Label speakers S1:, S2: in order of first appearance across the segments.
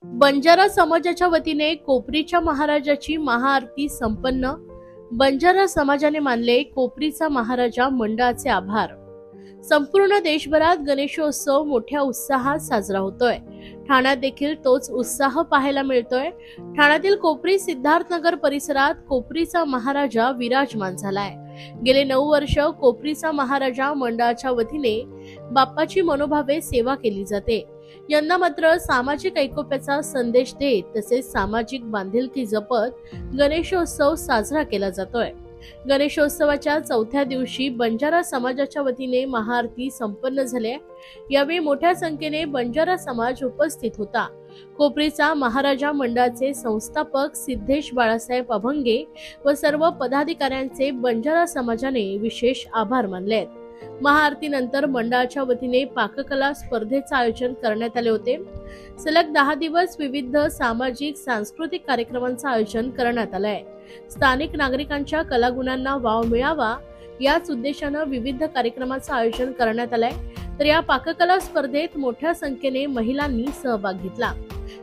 S1: बंजारा समाजाच्या वतीने कोपरीच्या महाराजाची महाआरती संपन्न। बंजारा समाजाने मानले कोपरीचा महाराजा मंडळाचे आभार। संपूर्ण देशभरात गणेशोत्सव मोठ्या उत्साहात साजरा होतोय। ठाण्यात देखील तोच उत्साह पाहायला मिळतोय। ठाण्यातील कोपरी सिद्धार्थनगर परिसरात कोपरीचा महाराजा विराजमान झालाय। गेले 9 वर्ष कोपरीचा महाराजा मंडळाच्या वतीने बाप्पाची मनोभावे सेवा केली जाते। यंदा मात्र सामाजिक ऐक्याचा संदेश देत तसेच सामाजिक बांधिलकी जपत गणेशोत्सव साजरा केला जातोय। गणेशोत्सवाच्या 4थ्या दिवशी बंजारा समाजाच्या वतीने महाआरती संपन्न झाली। यावेळी मोठ्या संख्येने बंजारा समाज उपस्थित होता। कोपरीचा महाराजा मंडळाचे संस्थापक सिद्धेश बाळासाहेब अभंगे व सर्व पदाधिकाऱ्यांचे बंजारा समाजाने विशेष आभार मानले। महाआरतीनंतर मंडळाच्या वतीने पाककला स्पर्धेचे आयोजन करण्यात आले होते। सलग 10 दिवस विविध सामाजिक सांस्कृतिक कार्यक्रमांचे आयोजन करण्यात आले आहे। स्थानिक नागरिकांच्या कलागुणांना वाव मिळावा याच उद्देशाने विविध कार्यक्रमांचे आयोजन करण्यात आले आहे। तर या पाककला स्पर्धेत मोठ्या संख्येने महिलांनी सहभाग घेतला।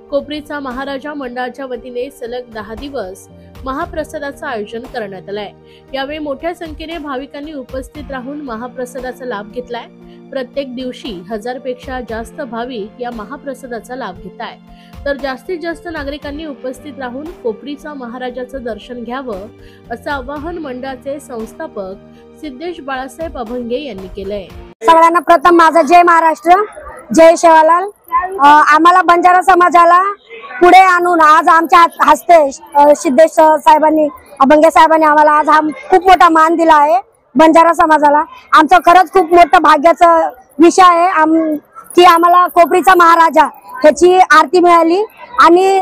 S1: कोपरीचा महाराजा मंडळाच्या वतीने सलग 10 दिवस महाप्रसादाचे आयोजन करण्यात आले आहे। यावेळी मोठ्या संख्येने भाविकांनी उपस्थित राहून महाप्रसादाचा लाभ घेतलाय। प्रत्येक दिवशी 1000 पेक्षा जास्त भाविक या महाप्रसादाचा लाभ घेत आहेत। तर जास्तीत जास्त नागरिकांनी उपस्थित राहून कोपरीचा महाराजाचं दर्शन घ्यावं असं आवाहन मंडळाचे संस्थापक सिद्धेश बाळासाहेब अभंगे यांनी केलंय।
S2: सगळ्यांना प्रथम माझा जय महाराष्ट्र, जय शेवालाल। आम्हाला बंजारा समाजाला पुढे आणून आज आमच्या हस्ते सिद्धेश साहेबांनी अभंगे साहेबांनी आम्हाला आज हा खूप मोठा मान दिला आहे। बंजारा समाजाला आमचं खरंच खूप मोठं भाग्याचा विषय आहे की आम्हाला कोपरीचा महाराजा ह्याची आरती मिळाली आणि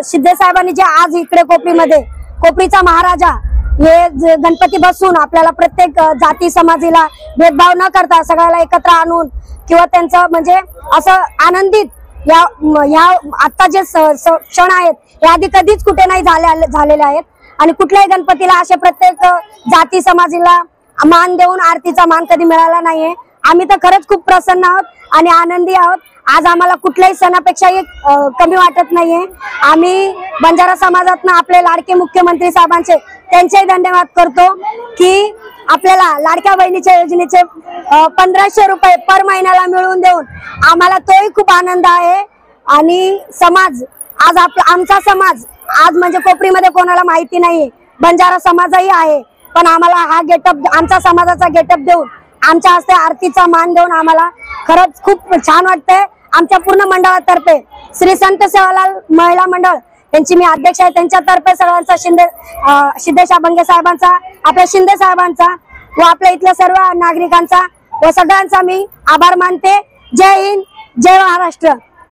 S2: सिद्धेश साहेबांनी जे आज इकडे कोपरीमध्ये कोपरीचा महाराजा हे गणपती बसवून आपल्याला प्रत्येक जाती समाजाला भेदभाव न करता सगळ्याला एकत्र आणून किंवा त्यांचं म्हणजे असं आनंदित या आता जे क्षण आहेत हे आधी कधीच कुठे नाही झालेले आहेत आणि कुठल्याही गणपतीला असे प्रत्येक जाती समाजाला मान देऊन आरतीचा मान कधी मिळाला नाहीये। आम्ही तर खरंच खूप प्रसन्न आहोत आणि आनंदी आहोत। आज आम्हाला कुठल्याही सणापेक्षाही कमी वाटत नाहीये। आम्ही बंजारा समाजातनं आपले लाडके मुख्यमंत्री साहेबांचे त्यांचेही धन्यवाद करतो की आपल्याला लाडक्या बहिणीच्या योजनेचे 1500 रुपये पर महिन्याला मिळवून देऊन आम्हाला तोही खूप आनंद आहे। आणि समाज आज आमचा समाज आज म्हणजे कोपरीमध्ये कोणाला माहिती नाहीये, बंजारा समाजही आहे, पण आम्हाला हा गेटअप आमच्या समाजाचा गेटअप देऊन आमच्या हस्ते आरतीचा मान देऊन आम्हाला खरंच खूप छान वाटतंय। आमच्या पूर्ण मंडळातर्फे श्री संत सेवालाल महिला मंडळ यांची मी अध्यक्ष आहे, त्यांच्यातर्फे सर्वांचा सिद्धेश अभंगे साहेबांचा, आपल्या शिंदे साहेबांचा व आपल्या इथल्या सर्व नागरिकांचा व सगळ्यांचा मी आभार मानते। जय हिंद, जय महाराष्ट्र।